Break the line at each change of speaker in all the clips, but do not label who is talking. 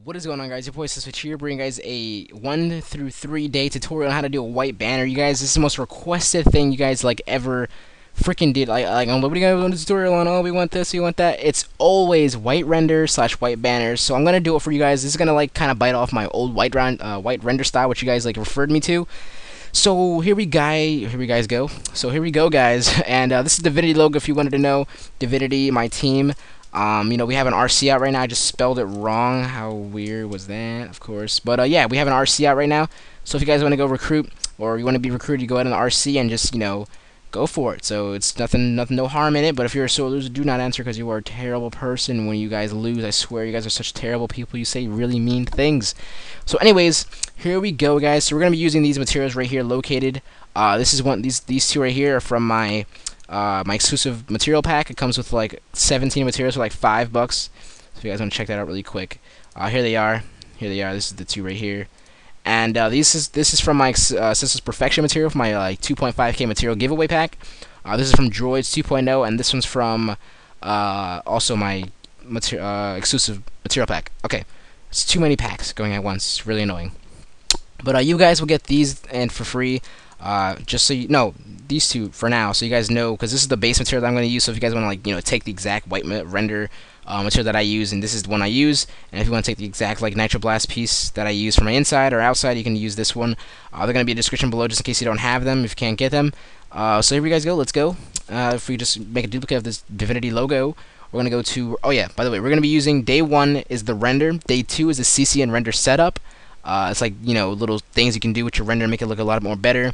What is going on, guys? Your boy Seso here, bringing you guys a 1 through 3 day tutorial on how to do a white banner. You guys, this is the most requested thing you guys like ever freaking did. Like what do you guys want a tutorial on? Oh, we want this, we want that. It's always white render slash white banners. So I'm gonna do it for you guys. This is gonna like kind of bite off my old white render style, which you guys like referred me to. So here we go. So here we go, guys. And this is the Divinity logo. If you wanted to know, Divinity, my team. We have an RC out right now. I just spelled it wrong. How weird was that? Of course. But yeah, we have an RC out right now. So if you guys want to go recruit or you want to be recruited, you go ahead on the RC and just, go for it. So it's nothing, no harm in it. But if you're a sore loser, do not answer because you are a terrible person when you guys lose. I swear, you guys are such terrible people. You say really mean things. So anyways, here we go, guys. So we're gonna be using these materials right here, located. This is these two right here are from my exclusive material pack. It comes with like 17 materials for like $5. So if you guys want to check that out really quick, here they are. This is the two right here. And this is from my Seso's Perfection material, for my like 2.5K material giveaway pack. This is from Droids 2.0, and this one's from also my exclusive material pack. Okay, it's too many packs going at once. It's really annoying. But you guys will get these and for free. Just so you know, these two for now, so you guys know, because this is the base material that I'm going to use. So if you guys want to take the exact white render material that I use, and this is the one I use, and if you want to take the exact like Nitro Blast piece that I use for my inside or outside, you can use this one. They're going to be in the description below just in case you don't have them, if you can't get them. So here we guys go. Let's go. If we just make a duplicate of this Divinity logo, we're going to go to, oh yeah, by the way, we're going to be using day 1 is the render, day 2 is the CC and render setup. It's like, little things you can do with your render, make it look a lot more better.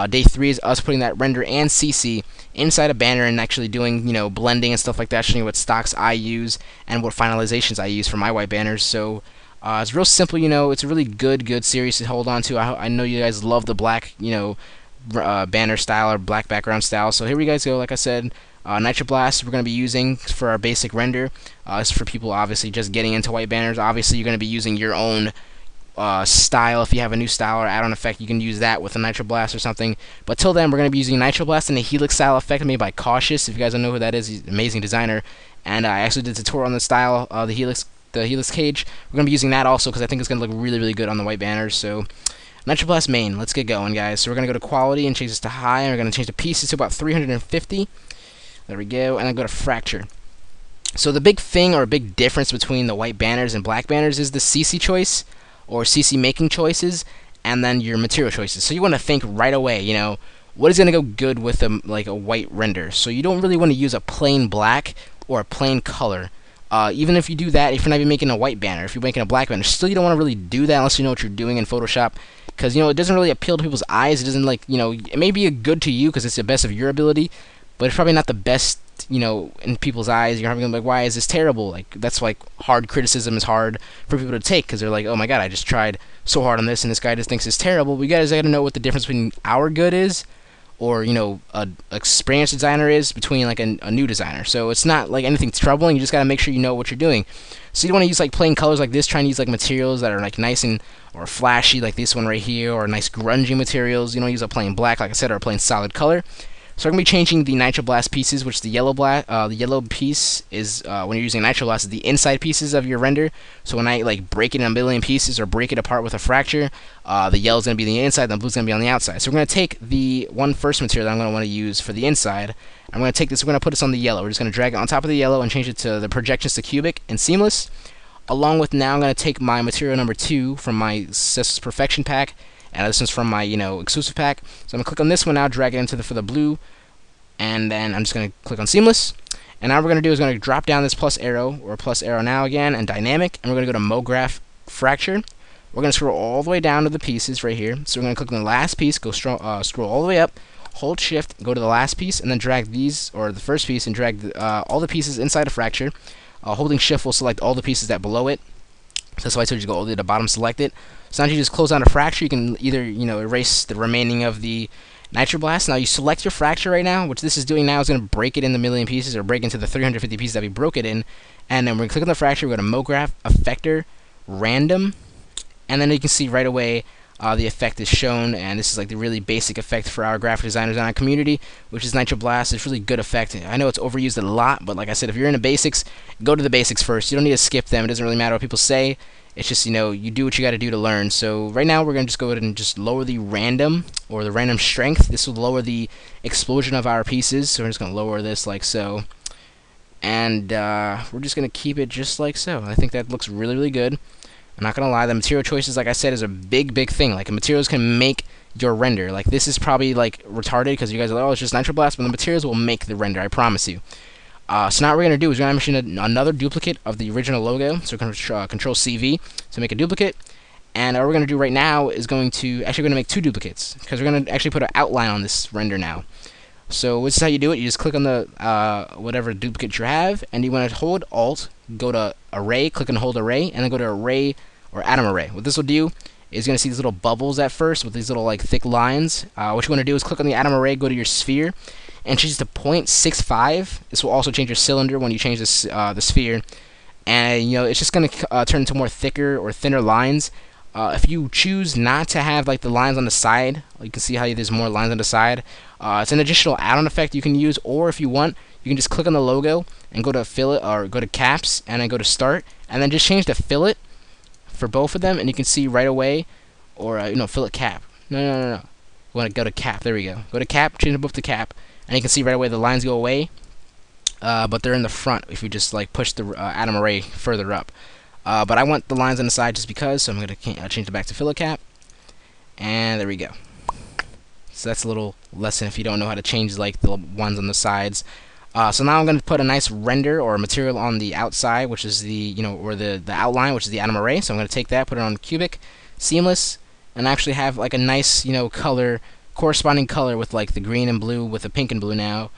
Day 3 is us putting that render and CC inside a banner and actually doing, blending and stuff like that, showing you what stocks I use and what finalizations I use for my white banners. So it's real simple, it's a really good series to hold on to. I know you guys love the black, banner style or black background style. So here we guys go. Like I said, Nitro Blast we're going to be using for our basic render. It's for people obviously just getting into white banners. Obviously you're going to be using your own style. If you have a new style or add-on effect, you can use that with a Nitro Blast or something. But till then, we're going to be using Nitro Blast and a Helix style effect made by Cautious. If you guys don't know who that is, he's an amazing designer. And I actually did a tutorial on the style, the Helix cage. We're going to be using that also because I think it's going to look really good on the white banners. So Nitro Blast main, let's get going, guys. So we're going to go to quality and change this to high, and we're going to change the pieces to about 350. There we go, and then go to fracture. So the big thing or big difference between the white banners and black banners is the CC choice, or CC making choices, and then your material choices. So you want to think right away, what is going to go good with a white render. So you don't really want to use a plain black or a plain color. Even if you do that, if you're not even making a white banner, if you're making a black banner, still you don't want to really do that unless you know what you're doing in Photoshop, because it doesn't really appeal to people's eyes. It doesn't it may be good to you because it's the best of your ability, but it's probably not the best in people's eyes. You're having like, why is this terrible? Like, that's like hard criticism is hard for people to take, because they're like, oh my god, I just tried so hard on this and this guy just thinks it's terrible. But you guys gotta know what the difference between our good is, or a experienced designer is, between like a new designer. So it's not like anything troubling. You just gotta make sure you know what you're doing. So you don't want to use like plain colors like this. Try and use like materials that are like nice and or flashy, like this one right here, or nice grungy materials. You don't use a plain black, like I said, or a plain solid color. So we're going to be changing the Nitro Blast pieces, which the yellow piece is, when you're using Nitro Blast, is the inside pieces of your render. So when I like break it in a million pieces or break it apart with a fracture, the yellow is going to be on the inside, and the blue is going to be on the outside. So we're going to take the first material that I'm going to want to use for the inside. I'm going to take this, we're going to put this on the yellow. We're just going to drag it on top of the yellow and change it to the projections to cubic and seamless. Along with, now I'm going to take my material number 2 from my Seso's Perfection pack, and this one's from my exclusive pack. So I'm gonna click on this one now, drag it into for the blue, and then I'm just gonna click on seamless. And now what we're gonna do is gonna drop down this plus arrow, or plus arrow now again, and dynamic, and we're gonna go to MoGraph fracture. We're gonna scroll all the way down to the pieces right here. So we're gonna click on the last piece, go scroll all the way up, hold shift, go to the last piece, and then drag these, or the first piece, and drag all the pieces inside of fracture. Holding shift will select all the pieces that below it. So that's why I told you to go all the way to the bottom, select it. So now you just close down a fracture. You can either erase the remaining of the Nitro Blast. Now you select your fracture right now, which this is doing now is going to break it in the million pieces, or break into the 350 pieces that we broke it in. And then we're going to click on the fracture. We're going to MoGraph Effector Random, and then you can see right away the effect is shown. And this is like the really basic effect for our graphic designers in our community, which is Nitro Blast. It's really good effect. I know it's overused a lot, but like I said, if you're in the basics, go to the basics first. You don't need to skip them. It doesn't really matter what people say. It's just, you do what you got to do to learn. So right now we're going to just go ahead and just lower the random, or the random strength. This will lower the explosion of our pieces. So we're just going to lower this like so. And we're just going to keep it just like so. I think that looks really, really good. I'm not going to lie, the material choices, like I said, is a big, big thing. Like, the materials can make your render. Like, this is probably, like, retarded, because you guys are like, oh, it's just Nitroblast, but the materials will make the render, I promise you. So now what we're going to do is we're going to machine another duplicate of the original logo. So we're going to control CV to make a duplicate. And what we're going to do right now is we're going to make 2 duplicates, because we're going to actually put an outline on this render now. So this is how you do it. You just click on the whatever duplicate you have, and you want to hold Alt, go to Array, click and hold Array, and then go to Array or Atom Array. What this will do is you're going to see these little bubbles at first with these little like thick lines. What you want to do is click on the Atom Array, go to your sphere, and change to 0.65. This will also change your cylinder when you change this the sphere, and it's just going to turn into more thicker or thinner lines. If you choose not to have like the lines on the side, you can see how there's more lines on the side. It's an additional add-on effect you can use, or if you want, you can just click on the logo and go to fillet, or go to caps and then go to start, and then just change the fillet for both of them, and you can see right away, or fillet cap. No. We want to go to cap. There we go. Go to cap, change them both to cap, and you can see right away the lines go away, but they're in the front if you just like push the Atom Array further up. But I want the lines on the side just because, so I'm going to change it back to fillet cap, and there we go. So that's a little lesson if you don't know how to change like the ones on the sides. So now I'm going to put a nice render or material on the outside, which is the or the outline, which is the Atom Array. So I'm going to take that, put it on cubic, seamless, and actually have like a nice color, corresponding color with like the green and blue with the pink and blue now.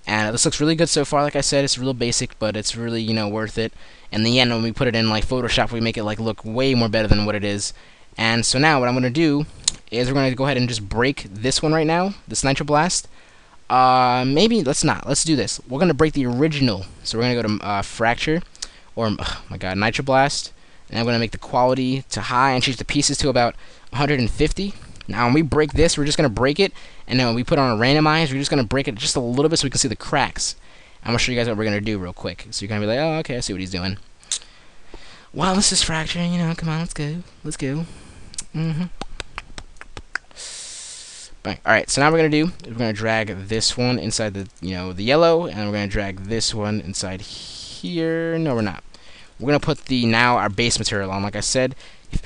And this looks really good so far. Like I said, it's real basic, but it's really worth it. In the end, when we put it in like Photoshop, we make it like look way more better than what it is. And so now what I'm going to do is we're going to go ahead and just break this one right now, this Nitroblast. Maybe let's not. Let's do this. We're going to break the original. So we're going to go to Fracture, or oh my God, Nitroblast, and I'm going to make the quality to high and change the pieces to about 150. Now when we break this, we're just going to break it, and then when we put on a randomize, we're just going to break it just a little bit so we can see the cracks. I'm going to show you guys what we're going to do real quick. So you're going to be like, oh, okay, I see what he's doing. Well, this is Fracture, come on, let's go. Let's go. Alright, so now what we're going to do is we're going to drag this one inside the, the yellow, and we're going to drag this one inside here. No, we're not. We're going to put our base material on. Like I said, if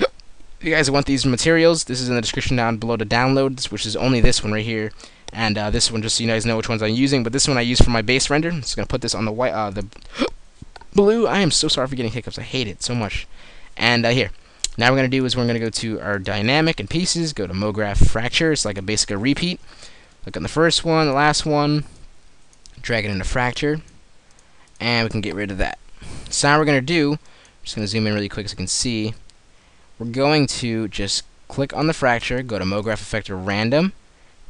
you guys want these materials, this is in the description down below to download, which is only this one right here. And this one, just so you guys know which ones I'm using, but this one I use for my base render. I'm just going to put this on the white, the blue. I am so sorry for getting hiccups. I hate it so much. And here. Now what we're going to do is we're going to go to our dynamic and pieces, go to MoGraph Fracture. It's like a repeat. Look on the first one, the last one, drag it into Fracture, and we can get rid of that. So now what we're going to do, I'm just going to zoom in really quick so you can see, we're going to just click on the Fracture, go to MoGraph Effector Random,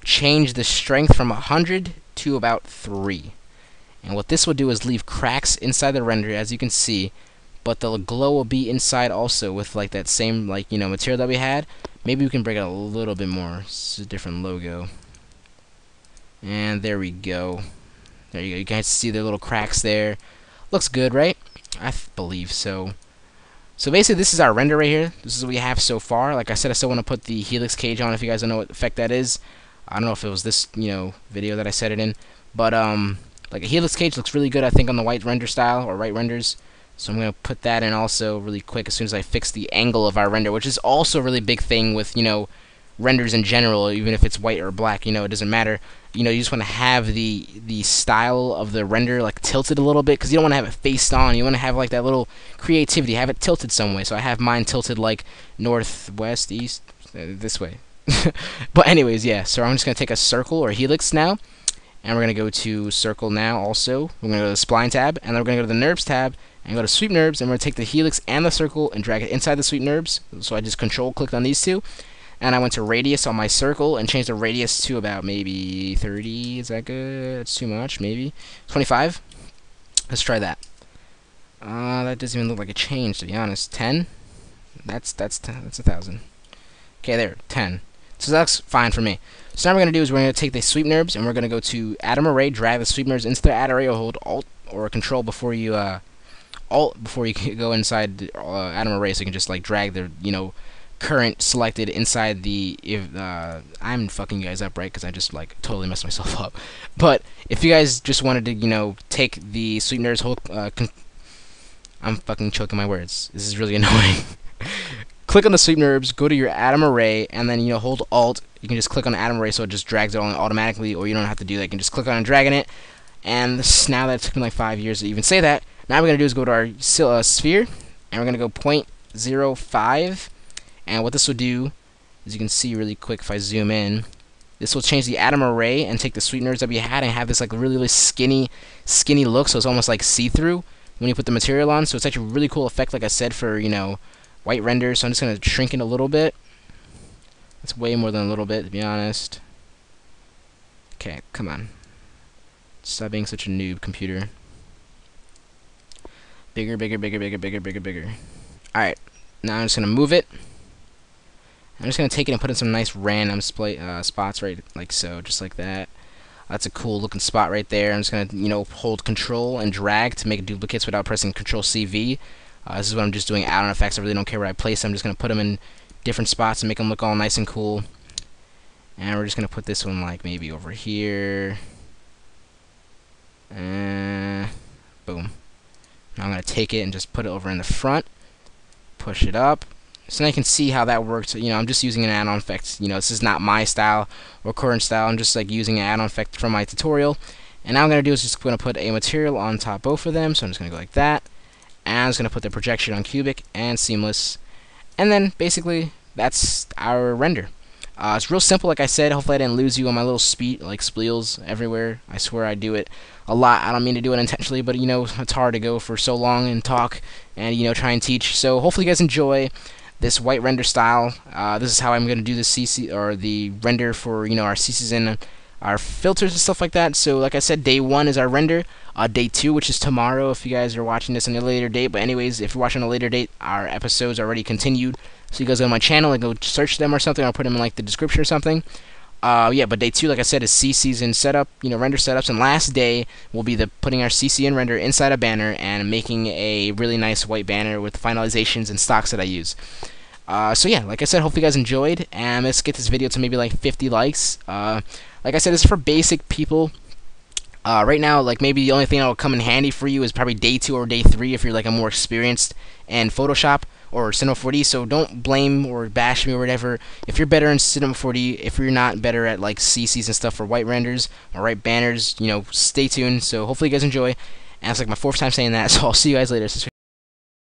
change the strength from 100 to about 3. And what this will do is leave cracks inside the render, as you can see, but the glow will be inside also with like that same material that we had. Maybe we can break it a little bit more. It's a different logo. And there we go. There you go. You guys see the little cracks there. Looks good, right? I believe so. So basically this is our render right here. This is what we have so far. Like I said, I still want to put the helix cage on if you guys don't know what effect that is. I don't know if it was this video that I set it in. But like a helix cage looks really good I think on the white render style or white renders. So I'm going to put that in also really quick as soon as I fix the angle of our render, which is also a really big thing with, renders in general, even if it's white or black, it doesn't matter. You just want to have the style of the render like tilted a little bit, because you don't want to have it faced on. You want to have like that little creativity, have it tilted some way. So I have mine tilted like northwest, east, this way. But anyways, yeah, so I'm just going to take a circle or helix now, and we're going to go to circle now also. We're going to go to the spline tab, and then we're going to go to the NURBS tab, and go to sweep NURBS, and we're going to take the helix and the circle and drag it inside the sweep NURBS. So I just control clicked on these two, and I went to radius on my circle and changed the radius to about maybe 30. Is that good? That's too much. Maybe 25. Let's try that. That doesn't even look like a change, to be honest. 10. That's 1,000. Okay, there. 10. So that's fine for me. So now what we're going to do is we're going to take the sweep NURBS, and we're going to go to Atom Array, drag the sweep NURBS into the Atom Array, or hold Alt or Control before you Alt before you can go inside Atom Array, so you can just like drag the current selected inside the. If I'm fucking you guys up, right? Because I just like totally messed myself up. But if you guys just wanted to take the sweeteners whole I'm fucking choking my words. This is really annoying. Click on the sweeteners, go to your Atom Array, and then hold Alt. You can just click on Atom Array so it just drags it on automatically, or you don't have to do that. You can just click on it, dragging it. And now that it took me like 5 years to even say that, now what we're gonna do is go to our sphere, and we're gonna go 0.05. And what this will do, as you can see really quick if I zoom in, this will change the Atom Array and take the sweeteners that we had and have this like really skinny look, so it's almost like see-through when you put the material on. So it's actually a really cool effect, like I said, for white render. So I'm just gonna shrink it a little bit. It's way more than a little bit, to be honest. Okay, come on. Stop being such a noob, computer. Bigger, bigger, bigger, bigger, bigger, bigger, bigger. Alright, now I'm just gonna move it. I'm just gonna take it and put in some nice random spots, right, like so, just like that. That's a cool looking spot right there. I'm just gonna, hold Control and drag to make duplicates without pressing Control CV. This is what I'm just doing add-on effects. I really don't care where I place them. I'm just gonna put them in different spots and make them look all nice and cool. And we're just gonna put this one like maybe over here. Boom. Now I'm gonna take it and just put it over in the front. Push it up. So now you can see how that works. I'm just using an add-on effect. This is not my style or current style. I'm just like using an add-on effect from my tutorial. And now I'm gonna do is just gonna put a material on top both of them. So I'm just gonna go like that. And I'm just gonna put the projection on cubic and seamless. And then basically that's our render. It's real simple, like I said. Hopefully I didn't lose you on my little spleels everywhere. I swear I do it a lot. I don't mean to do it intentionally, but it's hard to go for so long and talk and try and teach. So hopefully you guys enjoy this white render style. This is how I'm going to do the CC or the render for our CCs and our filters and stuff like that. So like I said, day 1 is our render. Day 2, which is tomorrow if you guys are watching this on a later date. But anyways, if you're watching on a later date, our episodes are already continued. So you guys go to my channel and go search them or something. I'll put them in like the description or something. Yeah, but day 2, like I said, is CCs and setup, render setups. And last day will be the putting our CC and render inside a banner and making a really nice white banner with finalizations and stocks that I use. So yeah, like I said, hopefully you guys enjoyed, and let's get this video to maybe like 50 likes. Like I said, this is for basic people. Right now, like maybe the only thing that will come in handy for you is probably day 2 or day 3 if you're like a more experienced in Photoshop or Cinema4D. So don't blame or bash me or whatever. If you're better in Cinema4D, if you're not better at like CCs and stuff for white renders or white banners, stay tuned. So hopefully you guys enjoy. And it's like my 4th time saying that, so I'll see you guys later.